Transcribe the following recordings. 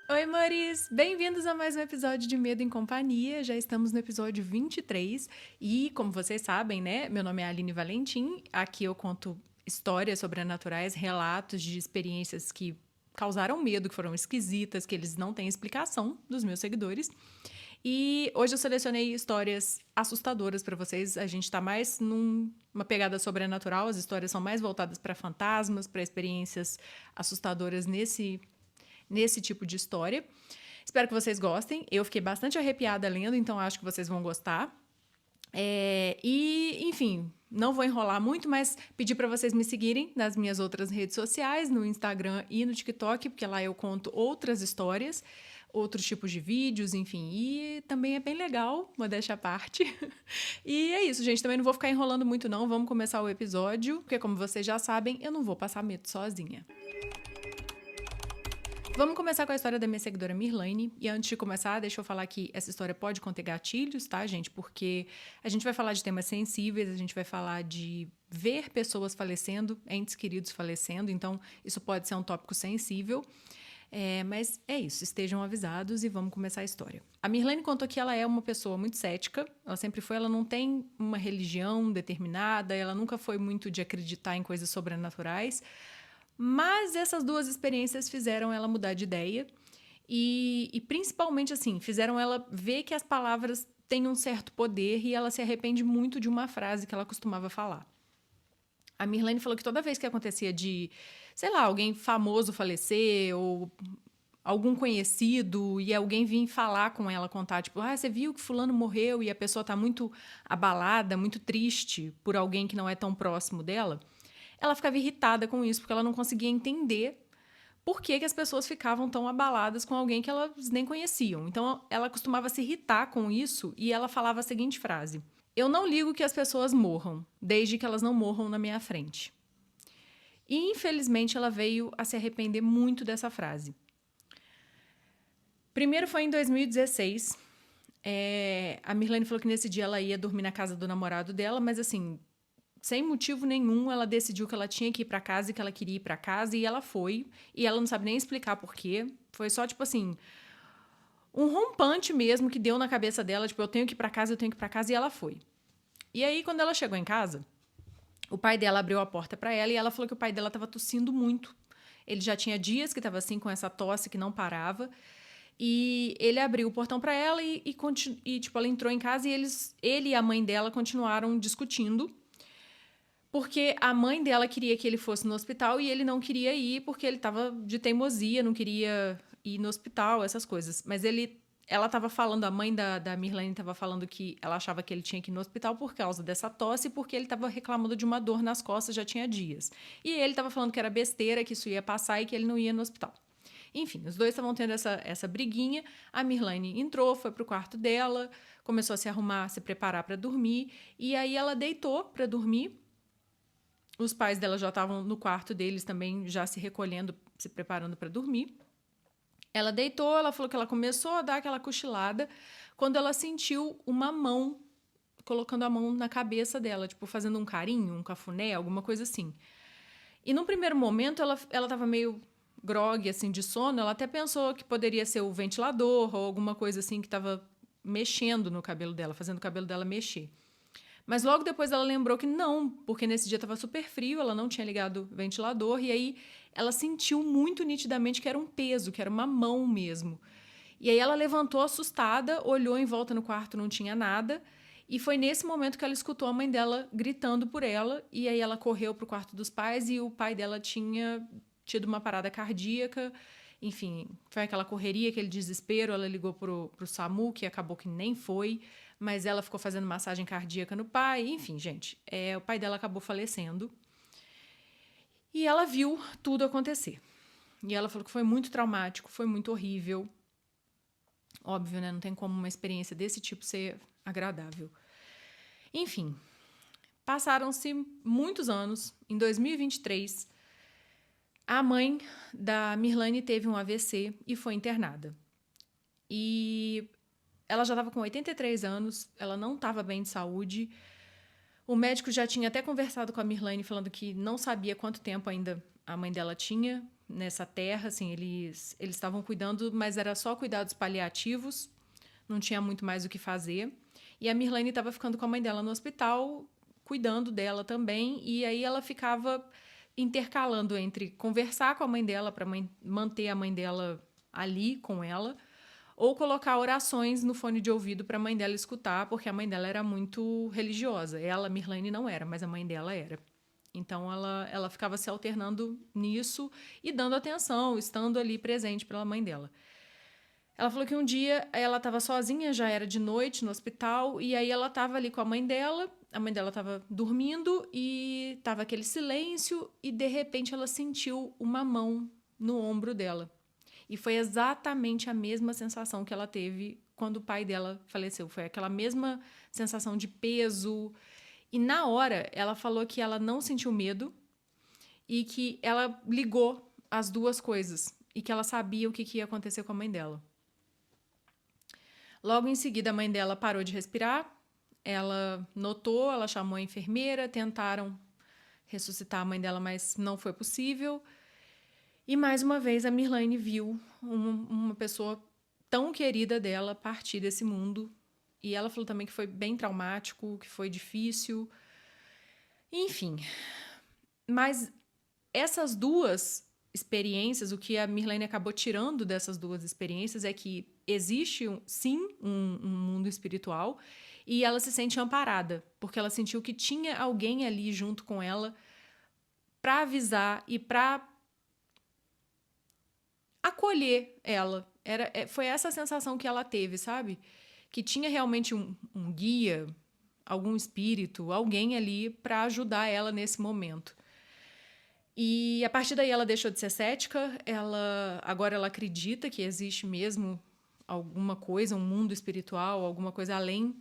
Oi, amores! Bem-vindos a mais um episódio de Medo em Companhia. Já estamos no episódio 23 e, como vocês sabem, né? Meu nome é Aline Valentim. Aqui eu conto histórias sobrenaturais, relatos de experiências que causaram medo, que foram esquisitas, que eles não têm explicação dos meus seguidores. E hoje eu selecionei histórias assustadoras para vocês. A gente tá mais numa pegada sobrenatural, as histórias são mais voltadas para fantasmas, para experiências assustadoras nesse tipo de história. Espero que vocês gostem. Eu fiquei bastante arrepiada lendo, então acho que vocês vão gostar. Enfim, não vou enrolar muito, mas pedir para vocês me seguirem nas minhas outras redes sociais, no Instagram e no TikTok, porque lá eu conto outras histórias, outros tipos de vídeos, enfim. E também é bem legal, modéstia à parte. E é isso, gente. Também não vou ficar enrolando muito, não. Vamos começar o episódio, porque, como vocês já sabem, eu não vou passar medo sozinha. Vamos começar com a história da minha seguidora Mirlaine. E antes de começar, deixa eu falar que essa história pode conter gatilhos, tá, gente? Porque a gente vai falar de temas sensíveis, a gente vai falar de ver pessoas falecendo, entes queridos falecendo, então isso pode ser um tópico sensível. Mas é isso, estejam avisados e vamos começar a história. A Mirlaine contou que ela é uma pessoa muito cética, ela sempre foi, ela não tem uma religião determinada, ela nunca foi muito de acreditar em coisas sobrenaturais. Mas essas duas experiências fizeram ela mudar de ideia e principalmente, assim, fizeram ela ver que as palavras têm um certo poder e ela se arrepende muito de uma frase que ela costumava falar. A Mirlaine falou que toda vez que acontecia de, sei lá, alguém famoso falecer ou algum conhecido e alguém vir falar com ela, contar, tipo, você viu que fulano morreu e a pessoa tá muito abalada, muito triste por alguém que não é tão próximo dela, ela ficava irritada com isso, porque ela não conseguia entender por que as pessoas ficavam tão abaladas com alguém que elas nem conheciam. Então, ela costumava se irritar com isso e ela falava a seguinte frase: eu não ligo que as pessoas morram, desde que elas não morram na minha frente. E, infelizmente, ela veio a se arrepender muito dessa frase. Primeiro foi em 2016. A Mirlaine falou que nesse dia ela ia dormir na casa do namorado dela, mas assim, sem motivo nenhum, ela decidiu que ela tinha que ir pra casa e que ela queria ir pra casa e ela foi. E ela não sabe nem explicar por quê. Foi só, tipo assim, um rompante mesmo que deu na cabeça dela. Tipo, eu tenho que ir pra casa, eu tenho que ir pra casa. E ela foi. E aí, quando ela chegou em casa, o pai dela abriu a porta pra ela e ela falou que o pai dela tava tossindo muito. Ele já tinha dias que tava assim, com essa tosse que não parava. E ele abriu o portão pra ela e tipo, ela entrou em casa e ele e a mãe dela continuaram discutindo. Porque a mãe dela queria que ele fosse no hospital e ele não queria ir porque ele estava de teimosia, não queria ir no hospital, essas coisas. Mas ela estava falando, a mãe da Mirlaine estava falando que ela achava que ele tinha que ir no hospital por causa dessa tosse, porque ele estava reclamando de uma dor nas costas já tinha dias. E ele estava falando que era besteira, que isso ia passar e que ele não ia no hospital. Enfim, os dois estavam tendo essa briguinha. A Mirlaine entrou, foi pro quarto dela, começou a se arrumar, se preparar para dormir. E aí ela deitou para dormir. Os pais dela já estavam no quarto deles também, já se recolhendo, se preparando para dormir. Ela deitou, ela falou que ela começou a dar aquela cochilada quando ela sentiu uma mão colocando a mão na cabeça dela, tipo, fazendo um carinho, um cafuné, alguma coisa assim. E num primeiro momento ela tava meio grogue, assim, de sono, ela até pensou que poderia ser o ventilador ou alguma coisa assim que tava mexendo no cabelo dela, fazendo o cabelo dela mexer. Mas logo depois ela lembrou que não, porque nesse dia estava super frio, ela não tinha ligado o ventilador, e aí ela sentiu muito nitidamente que era um peso, que era uma mão mesmo. E aí ela levantou assustada, olhou em volta no quarto, não tinha nada, e foi nesse momento que ela escutou a mãe dela gritando por ela, e aí ela correu pro quarto dos pais e o pai dela tinha tido uma parada cardíaca. Enfim, foi aquela correria, aquele desespero, ela ligou pro SAMU, que acabou que nem foi, mas ela ficou fazendo massagem cardíaca no pai. Enfim, gente, o pai dela acabou falecendo. E ela viu tudo acontecer. E ela falou que foi muito traumático, foi muito horrível. Óbvio, né? Não tem como uma experiência desse tipo ser agradável. Enfim, passaram-se muitos anos. Em 2023, a mãe da Mirlaine teve um AVC e foi internada. E ela já estava com 83 anos, ela não estava bem de saúde. O médico já tinha até conversado com a Mirlaine, falando que não sabia quanto tempo ainda a mãe dela tinha nessa terra, assim, eles estavam cuidando, mas era só cuidados paliativos, não tinha muito mais o que fazer. E a Mirlaine estava ficando com a mãe dela no hospital, cuidando dela também, e aí ela ficava intercalando entre conversar com a mãe dela para manter a mãe dela ali com ela, ou colocar orações no fone de ouvido para a mãe dela escutar, porque a mãe dela era muito religiosa. Ela, Mirlaine, não era, mas a mãe dela era. Então ela ficava se alternando nisso e dando atenção, estando ali presente pela mãe dela. Ela falou que um dia ela estava sozinha, já era de noite no hospital, e aí ela estava ali com a mãe dela estava dormindo e estava aquele silêncio, e de repente ela sentiu uma mão no ombro dela. E foi exatamente a mesma sensação que ela teve quando o pai dela faleceu. Foi aquela mesma sensação de peso. E na hora, ela falou que ela não sentiu medo e que ela ligou as duas coisas e que ela sabia o que ia acontecer com a mãe dela. Logo em seguida, a mãe dela parou de respirar, ela notou, ela chamou a enfermeira, tentaram ressuscitar a mãe dela, mas não foi possível. E mais uma vez a Mirlaine viu uma pessoa tão querida dela partir desse mundo. E ela falou também que foi bem traumático, que foi difícil. Enfim. Mas essas duas experiências, o que a Mirlaine acabou tirando dessas duas experiências é que existe, sim, um mundo espiritual, e ela se sente amparada, porque ela sentiu que tinha alguém ali junto com ela para avisar e para acolher ela. Foi essa sensação que ela teve, sabe? Que tinha realmente um guia, algum espírito, alguém ali para ajudar ela nesse momento. E a partir daí ela deixou de ser cética, agora ela acredita que existe mesmo alguma coisa, um mundo espiritual, alguma coisa além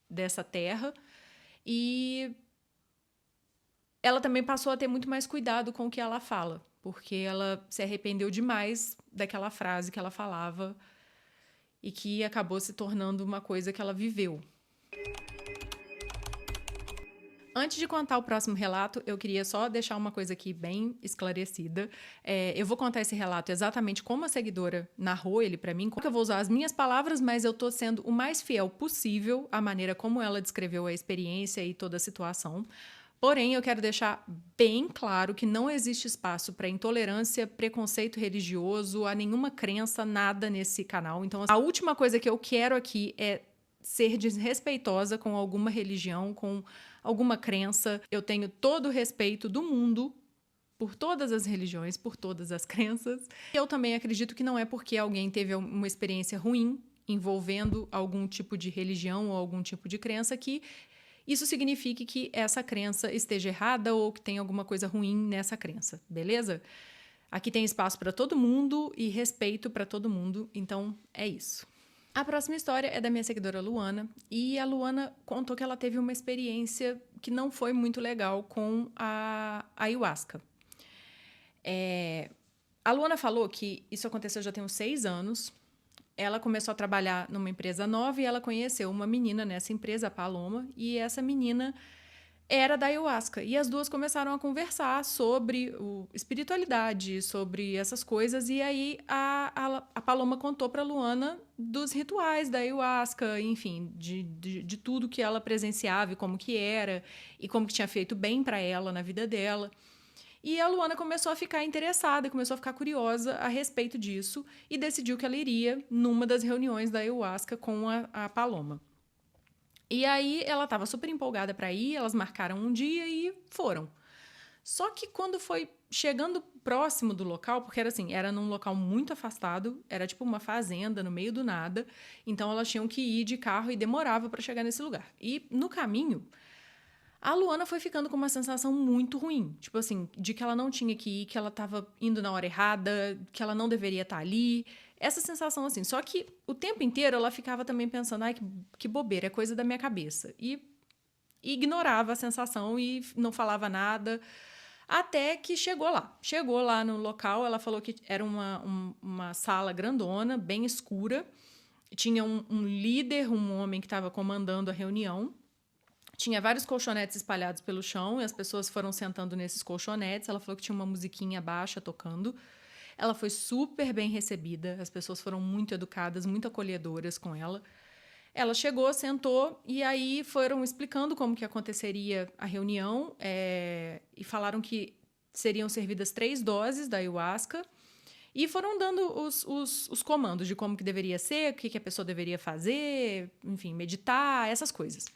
dessa terra. E ela também passou a ter muito mais cuidado com o que ela fala, porque ela se arrependeu demais daquela frase que ela falava e que acabou se tornando uma coisa que ela viveu. Antes de contar o próximo relato, eu queria só deixar uma coisa aqui bem esclarecida. Eu vou contar esse relato exatamente como a seguidora narrou ele para mim. Eu vou usar as minhas palavras, mas eu tô sendo o mais fiel possível à maneira como ela descreveu a experiência e toda a situação. Porém, eu quero deixar bem claro que não existe espaço para intolerância, preconceito religioso, a nenhuma crença, nada nesse canal. Então, a última coisa que eu quero aqui é ser desrespeitosa com alguma religião, com alguma crença. Eu tenho todo o respeito do mundo por todas as religiões, por todas as crenças. Eu também acredito que não é porque alguém teve uma experiência ruim envolvendo algum tipo de religião ou algum tipo de crença que isso signifique que essa crença esteja errada ou que tem alguma coisa ruim nessa crença, beleza? Aqui tem espaço para todo mundo e respeito para todo mundo, então é isso. A próxima história é da minha seguidora Luana, e a Luana contou que ela teve uma experiência que não foi muito legal com a ayahuasca. A Luana falou que isso aconteceu já tem uns 6 anos. Ela começou a trabalhar numa empresa nova e ela conheceu uma menina nessa empresa, a Paloma, e essa menina era da ayahuasca. E as duas começaram a conversar sobre espiritualidade, sobre essas coisas. E aí a Paloma contou para a Luana dos rituais da ayahuasca, enfim, de tudo que ela presenciava e como que era, e como que tinha feito bem para ela na vida dela. E a Luana começou a ficar interessada, começou a ficar curiosa a respeito disso e decidiu que ela iria numa das reuniões da ayahuasca com a Paloma. E aí ela estava super empolgada para ir, elas marcaram um dia e foram. Só que quando foi chegando próximo do local, porque era num local muito afastado, era tipo uma fazenda no meio do nada, então elas tinham que ir de carro e demorava para chegar nesse lugar. E no caminho, a Luana foi ficando com uma sensação muito ruim, tipo assim, de que ela não tinha que ir, que ela estava indo na hora errada, que ela não deveria estar ali. Essa sensação assim. Só que o tempo inteiro ela ficava também pensando, ai, que bobeira, é coisa da minha cabeça. E ignorava a sensação e não falava nada. Até que chegou lá. Chegou lá no local, ela falou que era uma sala grandona, bem escura. Tinha um líder, um homem que estava comandando a reunião. Tinha vários colchonetes espalhados pelo chão e as pessoas foram sentando nesses colchonetes. Ela falou que tinha uma musiquinha baixa tocando. Ela foi super bem recebida, as pessoas foram muito educadas, muito acolhedoras com ela. Ela chegou, sentou, e aí foram explicando como que aconteceria a reunião, e falaram que seriam servidas 3 doses da ayahuasca, e foram dando os comandos de como que deveria ser, o que a pessoa deveria fazer, enfim, meditar, essas coisas.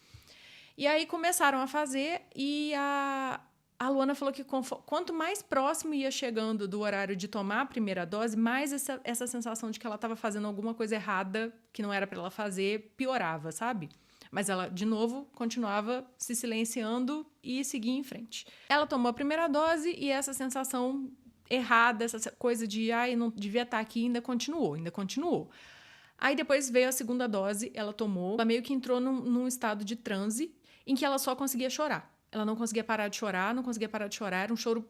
E aí começaram a fazer, e a Luana falou que quanto mais próximo ia chegando do horário de tomar a primeira dose, mais essa sensação de que ela estava fazendo alguma coisa errada que não era para ela fazer piorava, sabe? Mas ela, de novo, continuava se silenciando e seguia em frente. Ela tomou a primeira dose e essa sensação errada, essa coisa de não devia estar aqui, ainda continuou. Aí depois veio a segunda dose, ela tomou, ela meio que entrou num estado de transe em que ela só conseguia chorar. Ela não conseguia parar de chorar, era um choro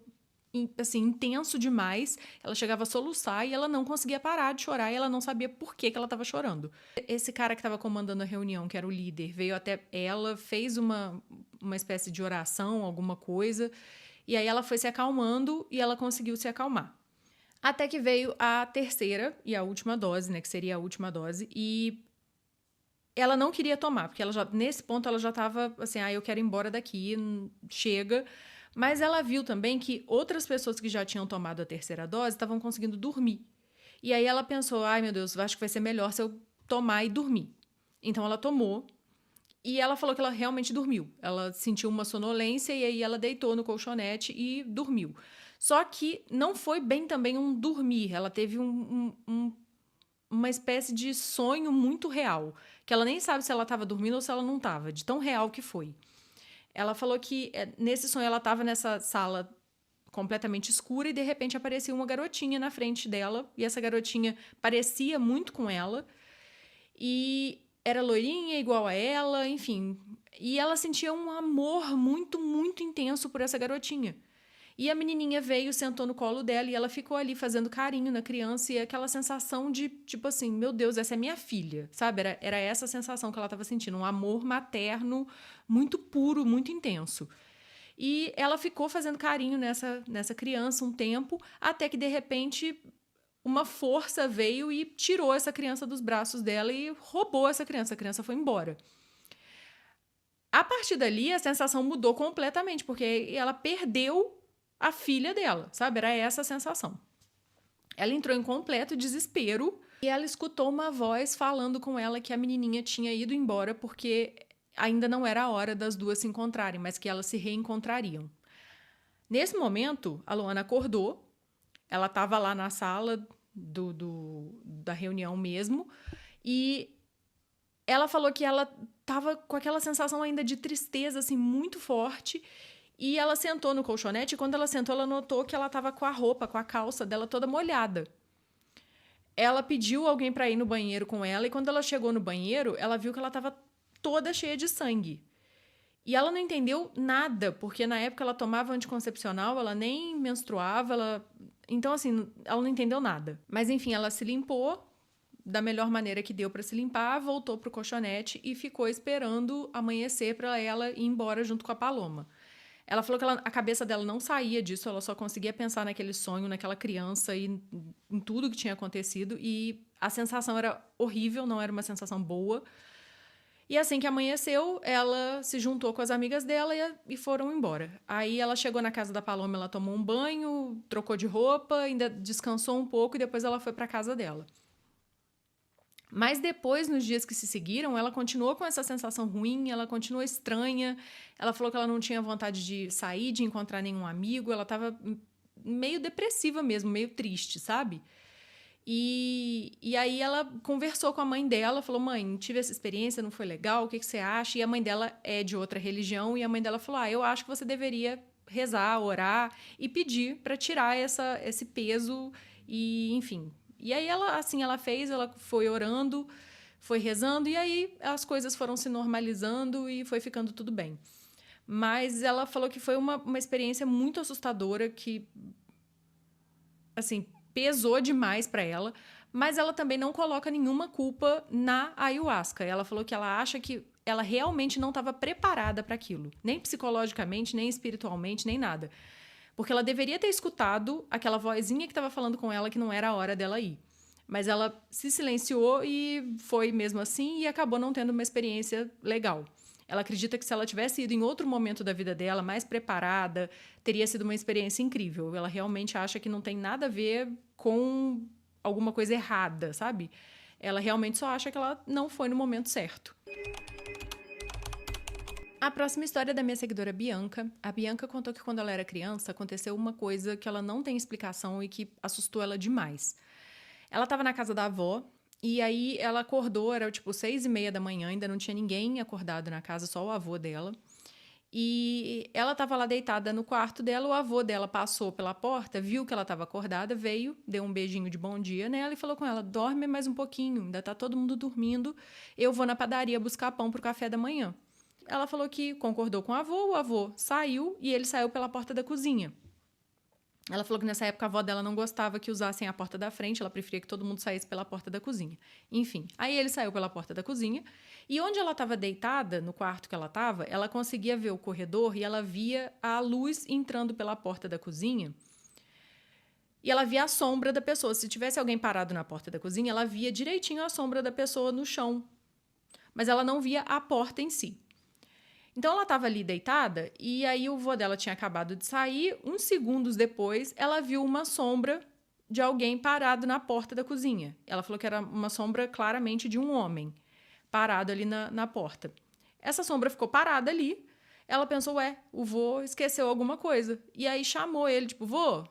assim, intenso demais. Ela chegava a soluçar e ela não conseguia parar de chorar e ela não sabia por que ela estava chorando. Esse cara que estava comandando a reunião, que era o líder, veio até ela, fez uma espécie de oração, alguma coisa, e aí ela foi se acalmando e ela conseguiu se acalmar. Até que veio a terceira e a última dose, né, que seria a última dose, e ela não queria tomar, porque nesse ponto ela já estava assim, eu quero ir embora daqui, chega. Mas ela viu também que outras pessoas que já tinham tomado a terceira dose estavam conseguindo dormir. E aí ela pensou, meu Deus, acho que vai ser melhor se eu tomar e dormir. Então ela tomou e ela falou que ela realmente dormiu. Ela sentiu uma sonolência e aí ela deitou no colchonete e dormiu. Só que não foi bem também um dormir, ela teve uma espécie de sonho muito real, que ela nem sabe se ela estava dormindo ou se ela não estava, de tão real que foi. Ela falou que nesse sonho ela estava nessa sala completamente escura e de repente aparecia uma garotinha na frente dela e essa garotinha parecia muito com ela e era loirinha igual a ela, enfim. E ela sentia um amor muito, muito intenso por essa garotinha. E a menininha veio, sentou no colo dela e ela ficou ali fazendo carinho na criança e aquela sensação de, tipo assim, meu Deus, essa é minha filha, sabe? Era essa sensação que ela estava sentindo, um amor materno muito puro, muito intenso. E ela ficou fazendo carinho nessa criança um tempo, até que, de repente, uma força veio e tirou essa criança dos braços dela e roubou essa criança. A criança foi embora. A partir dali, a sensação mudou completamente, porque ela perdeu a filha dela, sabe? Era essa a sensação. Ela entrou em completo desespero e ela escutou uma voz falando com ela que a menininha tinha ido embora porque ainda não era a hora das duas se encontrarem, mas que elas se reencontrariam. Nesse momento, a Luana acordou, ela estava lá na sala da reunião mesmo, e ela falou que ela estava com aquela sensação ainda de tristeza assim, muito forte. E ela sentou no colchonete e quando ela sentou, ela notou que ela estava com a roupa, com a calça dela toda molhada. Ela pediu alguém para ir no banheiro com ela e quando ela chegou no banheiro, ela viu que ela estava toda cheia de sangue. E ela não entendeu nada, porque na época ela tomava anticoncepcional, ela nem menstruava, então assim, ela não entendeu nada. Mas enfim, ela se limpou da melhor maneira que deu para se limpar, voltou pro colchonete e ficou esperando amanhecer para ela ir embora junto com a Paloma. Ela falou que a cabeça dela não saía disso, ela só conseguia pensar naquele sonho, naquela criança e em tudo que tinha acontecido. E a sensação era horrível, não era uma sensação boa. E assim que amanheceu, ela se juntou com as amigas dela e foram embora. Aí ela chegou na casa da Paloma, ela tomou um banho, trocou de roupa, ainda descansou um pouco e depois ela foi para casa dela. Mas depois, nos dias que se seguiram, ela continuou com essa sensação ruim, ela continuou estranha. Ela falou que ela não tinha vontade de sair, de encontrar nenhum amigo. Ela estava meio depressiva mesmo, meio triste, sabe? E aí ela conversou com a mãe dela, falou, mãe, tive essa experiência, não foi legal, o que você acha? E a mãe dela é de outra religião e a mãe dela falou, eu acho que você deveria rezar, orar e pedir para tirar esse peso e, enfim... E aí ela fez, ela foi orando, foi rezando, e aí as coisas foram se normalizando e foi ficando tudo bem. Mas ela falou que foi uma experiência muito assustadora, que, assim, pesou demais para ela, mas ela também não coloca nenhuma culpa na ayahuasca. Ela falou que ela acha que ela realmente não estava preparada para aquilo, nem psicologicamente, nem espiritualmente, nem nada. Porque ela deveria ter escutado aquela vozinha que estava falando com ela que não era a hora dela ir. Mas ela se silenciou e foi mesmo assim e acabou não tendo uma experiência legal. Ela acredita que se ela tivesse ido em outro momento da vida dela, mais preparada, teria sido uma experiência incrível. Ela realmente acha que não tem nada a ver com alguma coisa errada, sabe? Ela realmente só acha que ela não foi no momento certo. A próxima história é da minha seguidora Bianca. A Bianca contou que quando ela era criança, aconteceu uma coisa que ela não tem explicação e que assustou ela demais. Ela estava na casa da avó e aí ela acordou, era tipo 6:30 da manhã, ainda não tinha ninguém acordado na casa, só o avô dela. E ela estava lá deitada no quarto dela, o avô dela passou pela porta, viu que ela estava acordada, veio, deu um beijinho de bom dia nela e falou com ela: dorme mais um pouquinho, ainda tá todo mundo dormindo, eu vou na padaria buscar pão pro café da manhã. Ela falou que concordou com o avô saiu e ele saiu pela porta da cozinha. Ela falou que nessa época a avó dela não gostava que usassem a porta da frente, ela preferia que todo mundo saísse pela porta da cozinha. Enfim, aí ele saiu pela porta da cozinha e onde ela estava deitada, no quarto que ela estava, ela conseguia ver o corredor e ela via a luz entrando pela porta da cozinha e ela via a sombra da pessoa. Se tivesse alguém parado na porta da cozinha, ela via direitinho a sombra da pessoa no chão, mas ela não via a porta em si. Então, ela estava ali deitada e aí o vô dela tinha acabado de sair. Uns segundos depois, ela viu uma sombra de alguém parado na porta da cozinha. Ela falou que era uma sombra claramente de um homem parado ali na porta. Essa sombra ficou parada ali. Ela pensou, o vô esqueceu alguma coisa. E aí chamou ele, tipo, vô?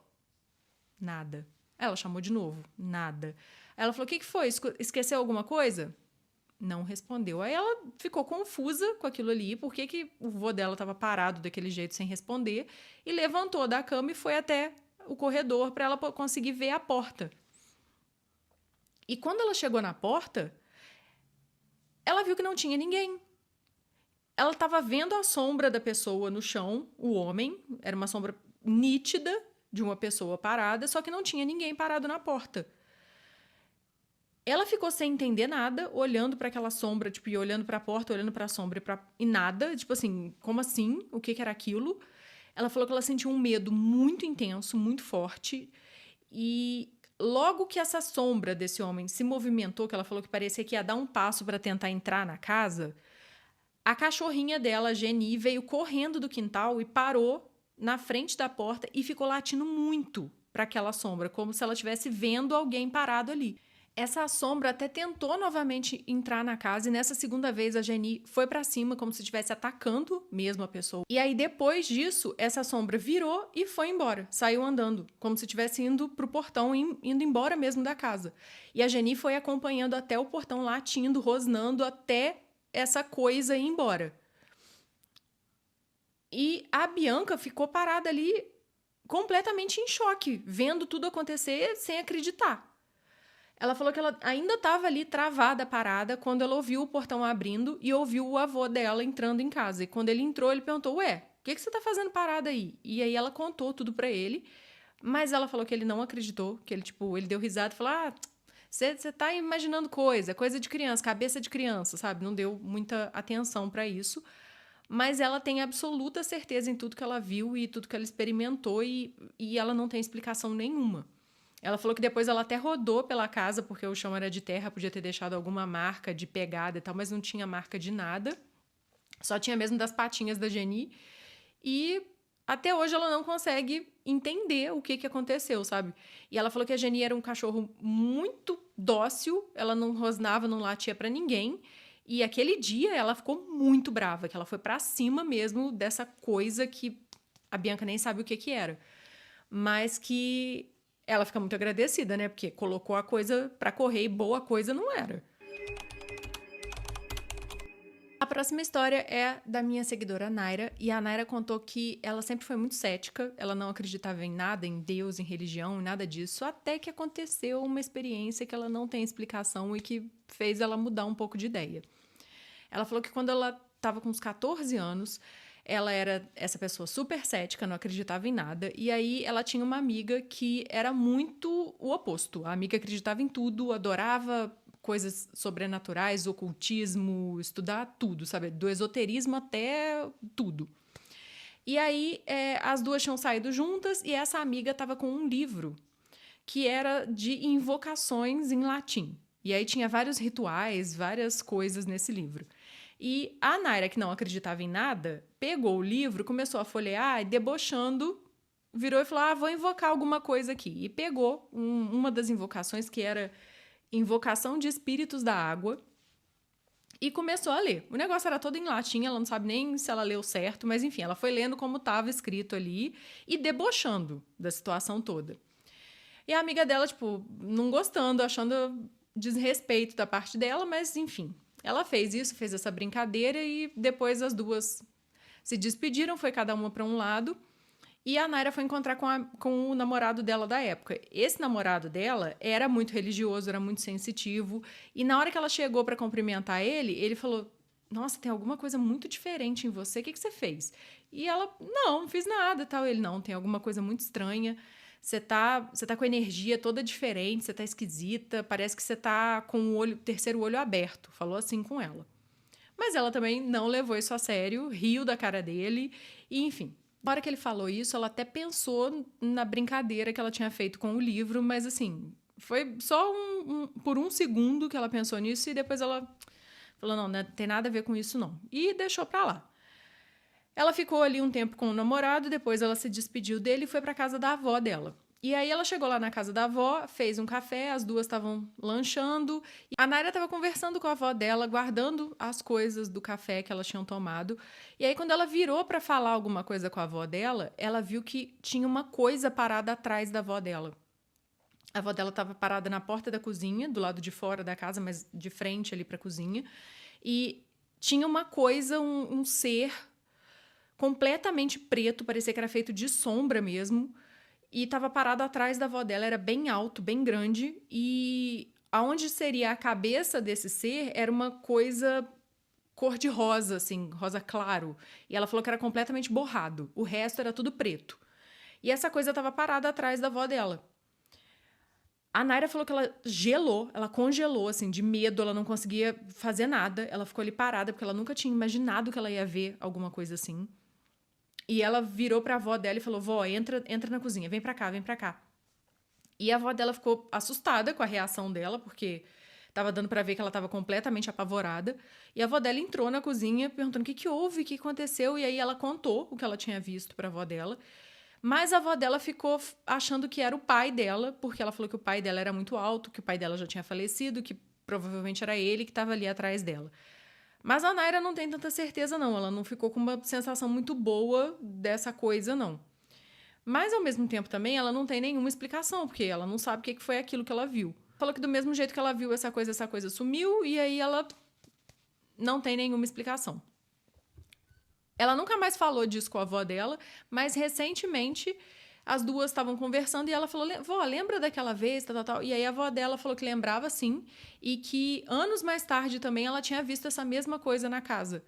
Nada. Ela chamou de novo, nada. Ela falou, o que foi? Esqueceu alguma coisa? Não respondeu. Aí ela ficou confusa com aquilo ali, por que o vô dela estava parado daquele jeito sem responder, e levantou da cama e foi até o corredor para ela conseguir ver a porta. E quando ela chegou na porta, ela viu que não tinha ninguém. Ela estava vendo a sombra da pessoa no chão, o homem, era uma sombra nítida de uma pessoa parada, só que não tinha ninguém parado na porta. Ela ficou sem entender nada, olhando para aquela sombra, tipo, e olhando para a porta, olhando para a sombra e nada, tipo assim, como assim? O que era aquilo? Ela falou que ela sentiu um medo muito intenso, muito forte, e logo que essa sombra desse homem se movimentou, que ela falou que parecia que ia dar um passo para tentar entrar na casa, a cachorrinha dela, a Geni, veio correndo do quintal e parou na frente da porta e ficou latindo muito para aquela sombra, como se ela estivesse vendo alguém parado ali. Essa sombra até tentou novamente entrar na casa e nessa segunda vez a Geni foi pra cima como se estivesse atacando mesmo a pessoa. E aí depois disso, essa sombra virou e foi embora, saiu andando, como se estivesse indo pro portão, indo embora mesmo da casa. E a Geni foi acompanhando até o portão, latindo, rosnando até essa coisa ir embora. E a Bianca ficou parada ali completamente em choque, vendo tudo acontecer sem acreditar. Ela falou que ela ainda estava ali travada, parada, quando ela ouviu o portão abrindo e ouviu o avô dela entrando em casa. E quando ele entrou, ele perguntou, o que você tá fazendo parada aí? E aí ela contou tudo pra ele, mas ela falou que ele não acreditou, que ele deu risada e falou, você tá imaginando coisa de criança, cabeça de criança, sabe? Não deu muita atenção pra isso. Mas ela tem absoluta certeza em tudo que ela viu e tudo que ela experimentou e ela não tem explicação nenhuma. Ela falou que depois ela até rodou pela casa, porque o chão era de terra, podia ter deixado alguma marca de pegada e tal, mas não tinha marca de nada. Só tinha mesmo das patinhas da Geni. E até hoje ela não consegue entender o que aconteceu, sabe? E ela falou que a Geni era um cachorro muito dócil, ela não rosnava, não latia pra ninguém. E aquele dia ela ficou muito brava, que ela foi pra cima mesmo dessa coisa que a Bianca nem sabe o que era. Mas que ela fica muito agradecida, né? Porque colocou a coisa pra correr e boa coisa não era. A próxima história é da minha seguidora Naira. E a Naira contou que ela sempre foi muito cética. Ela não acreditava em nada, em Deus, em religião, em nada disso. Até que aconteceu uma experiência que ela não tem explicação e que fez ela mudar um pouco de ideia. Ela falou que quando ela estava com uns 14 anos... Ela era essa pessoa super cética, não acreditava em nada. E aí ela tinha uma amiga que era muito o oposto. A amiga acreditava em tudo, adorava coisas sobrenaturais, ocultismo, estudar tudo, sabe? Do esoterismo até tudo. E aí, as duas tinham saído juntas e essa amiga estava com um livro que era de invocações em latim. E aí tinha vários rituais, várias coisas nesse livro. E a Naira, que não acreditava em nada, pegou o livro, começou a folhear e, debochando, virou e falou: vou invocar alguma coisa aqui. E pegou uma das invocações, que era Invocação de Espíritos da Água, e começou a ler. O negócio era todo em latim, ela não sabe nem se ela leu certo, mas enfim, ela foi lendo como estava escrito ali e debochando da situação toda. E a amiga dela, tipo, não gostando, achando desrespeito da parte dela, mas enfim, ela fez isso, fez essa brincadeira e depois as duas se despediram, foi cada uma para um lado. E a Naira foi encontrar com o namorado dela da época. Esse namorado dela era muito religioso, era muito sensitivo. E na hora que ela chegou para cumprimentar ele, ele falou: nossa, tem alguma coisa muito diferente em você, o que você fez? E ela: não fiz nada, tal. Ele: não, tem alguma coisa muito estranha. Você tá com a energia toda diferente, você tá esquisita, parece que você tá com o terceiro olho aberto. Falou assim com ela. Mas ela também não levou isso a sério, riu da cara dele, e enfim. Na hora que ele falou isso, ela até pensou na brincadeira que ela tinha feito com o livro, mas assim, foi só por um segundo que ela pensou nisso e depois ela falou: não tem nada a ver com isso não. E deixou pra lá. Ela ficou ali um tempo com o namorado, depois ela se despediu dele e foi pra casa da avó dela. E aí ela chegou lá na casa da avó, fez um café, as duas estavam lanchando. E a Naira estava conversando com a avó dela, guardando as coisas do café que elas tinham tomado. E aí quando ela virou para falar alguma coisa com a avó dela, ela viu que tinha uma coisa parada atrás da avó dela. A avó dela estava parada na porta da cozinha, do lado de fora da casa, mas de frente ali para a cozinha. E tinha uma coisa, um ser completamente preto, parecia que era feito de sombra mesmo, e estava parado atrás da avó dela, era bem alto, bem grande, e aonde seria a cabeça desse ser era uma coisa cor de rosa, assim, rosa claro, e ela falou que era completamente borrado, o resto era tudo preto. E essa coisa estava parada atrás da avó dela. A Naira falou que ela gelou, ela congelou, assim, de medo, ela não conseguia fazer nada, ela ficou ali parada, porque ela nunca tinha imaginado que ela ia ver alguma coisa assim. E ela virou pra avó dela e falou: vó, entra na cozinha, vem pra cá, vem pra cá. E a avó dela ficou assustada com a reação dela, porque tava dando pra ver que ela tava completamente apavorada. E a avó dela entrou na cozinha perguntando o que houve, o que aconteceu. E aí ela contou o que ela tinha visto pra avó dela. Mas a avó dela ficou achando que era o pai dela, porque ela falou que o pai dela era muito alto, que o pai dela já tinha falecido, que provavelmente era ele que estava ali atrás dela. Mas a Naira não tem tanta certeza, não. Ela não ficou com uma sensação muito boa dessa coisa, não. Mas, ao mesmo tempo, também, ela não tem nenhuma explicação, porque ela não sabe o que foi aquilo que ela viu. Falou que do mesmo jeito que ela viu essa coisa sumiu, e aí ela não tem nenhuma explicação. Ela nunca mais falou disso com a avó dela, mas recentemente as duas estavam conversando e ela falou: vó, lembra daquela vez, tal. E aí a avó dela falou que lembrava sim, e que anos mais tarde também ela tinha visto essa mesma coisa na casa.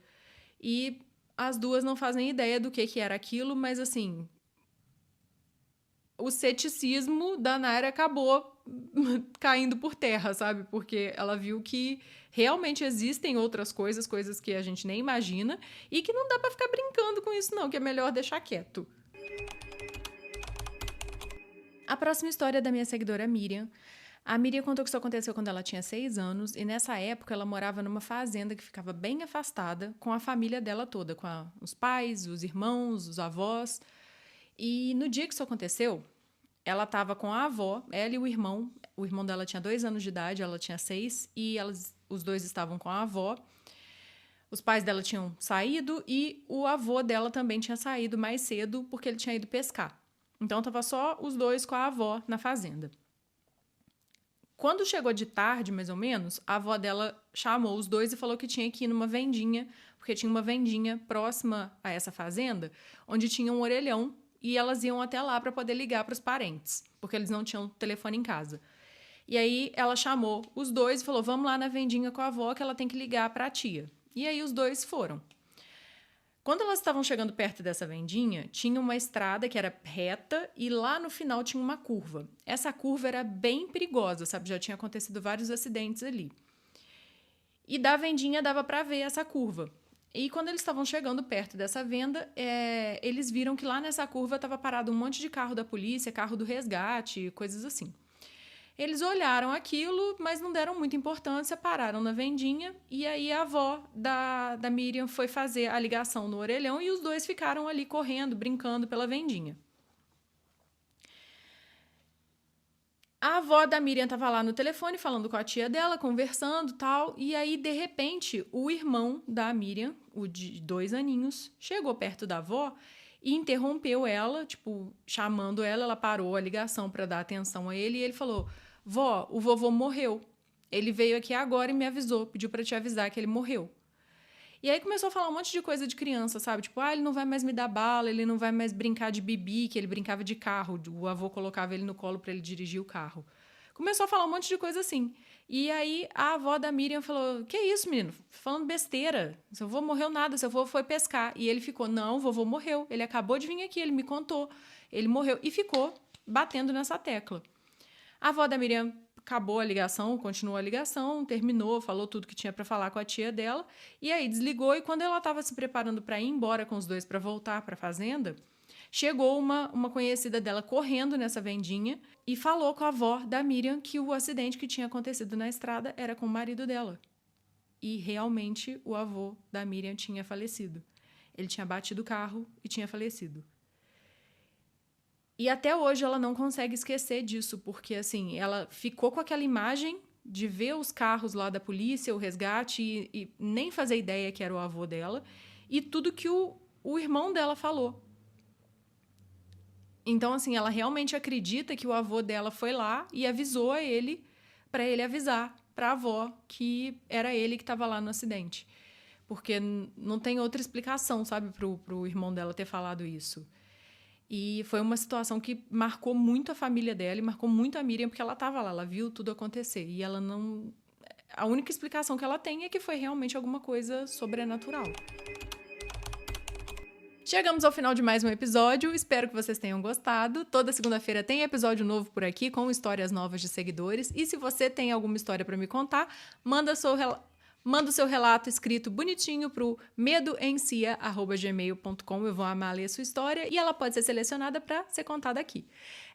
E as duas não fazem ideia do que era aquilo, mas assim, o ceticismo da Naira acabou caindo por terra, sabe? Porque ela viu que realmente existem outras coisas que a gente nem imagina, e que não dá pra ficar brincando com isso não, que é melhor deixar quieto. A próxima história é da minha seguidora Miriam. A Miriam contou que isso aconteceu quando ela tinha 6 anos, e nessa época ela morava numa fazenda que ficava bem afastada, com a família dela toda, com os pais, os irmãos, os avós. E no dia que isso aconteceu, ela estava com a avó, ela e o irmão dela tinha 2 anos de idade, ela tinha 6, e os dois estavam com a avó. Os pais dela tinham saído e o avô dela também tinha saído mais cedo porque ele tinha ido pescar. Então, estava só os dois com a avó na fazenda. Quando chegou de tarde, mais ou menos, a avó dela chamou os dois e falou que tinha que ir numa vendinha, porque tinha uma vendinha próxima a essa fazenda, onde tinha um orelhão, e elas iam até lá para poder ligar para os parentes, porque eles não tinham telefone em casa. E aí ela chamou os dois e falou: vamos lá na vendinha com a avó que ela tem que ligar para a tia. E aí os dois foram. Quando elas estavam chegando perto dessa vendinha, tinha uma estrada que era reta e lá no final tinha uma curva. Essa curva era bem perigosa, sabe? Já tinha acontecido vários acidentes ali. E da vendinha dava para ver essa curva. E quando eles estavam chegando perto dessa venda, eles viram que lá nessa curva estava parado um monte de carro da polícia, carro do resgate, coisas assim. Eles olharam aquilo, mas não deram muita importância, pararam na vendinha, e aí a avó da Miriam foi fazer a ligação no orelhão e os dois ficaram ali correndo, brincando pela vendinha. A avó da Miriam estava lá no telefone falando com a tia dela, conversando e tal, e aí, de repente, o irmão da Miriam, o de 2 aninhos, chegou perto da avó e interrompeu ela, tipo, chamando ela, ela parou a ligação para dar atenção a ele, e ele falou: vó, o vovô morreu. Ele veio aqui agora e me avisou, pediu para te avisar que ele morreu. E aí começou a falar um monte de coisa de criança, sabe? Tipo, ele não vai mais me dar bala, ele não vai mais brincar de bibi, que ele brincava de carro. O avô colocava ele no colo para ele dirigir o carro. Começou a falar um monte de coisa assim. E aí a avó da Miriam falou: que isso, menino? Falando besteira. Seu avô morreu nada, seu avô foi pescar. E ele ficou: não, o vovô morreu. Ele acabou de vir aqui, ele me contou. Ele morreu. E ficou batendo nessa tecla. A avó da Miriam acabou a ligação, continuou a ligação, terminou, falou tudo que tinha para falar com a tia dela, e aí desligou, e quando ela estava se preparando para ir embora com os dois para voltar para a fazenda, chegou uma conhecida dela correndo nessa vendinha e falou com a avó da Miriam que o acidente que tinha acontecido na estrada era com o marido dela. E realmente o avô da Miriam tinha falecido. Ele tinha batido o carro e tinha falecido. E até hoje ela não consegue esquecer disso, porque assim, ela ficou com aquela imagem de ver os carros lá da polícia, o resgate, e nem fazer ideia que era o avô dela, e tudo que o irmão dela falou. Então, assim, ela realmente acredita que o avô dela foi lá e avisou a ele, para ele avisar para a avó que era ele que estava lá no acidente. Porque não tem outra explicação, sabe, pro irmão dela ter falado isso. E foi uma situação que marcou muito a família dela e marcou muito a Miriam, porque ela estava lá, ela viu tudo acontecer. E ela não... A única explicação que ela tem é que foi realmente alguma coisa sobrenatural. Chegamos ao final de mais um episódio, espero que vocês tenham gostado. Toda segunda-feira tem episódio novo por aqui, com histórias novas de seguidores. E se você tem alguma história para me contar, manda o seu relato escrito bonitinho pro medoencia@gmail.com. Eu vou amar ler a sua história e ela pode ser selecionada para ser contada aqui.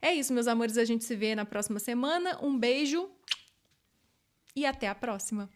É isso, meus amores. A gente se vê na próxima semana. Um beijo e até a próxima.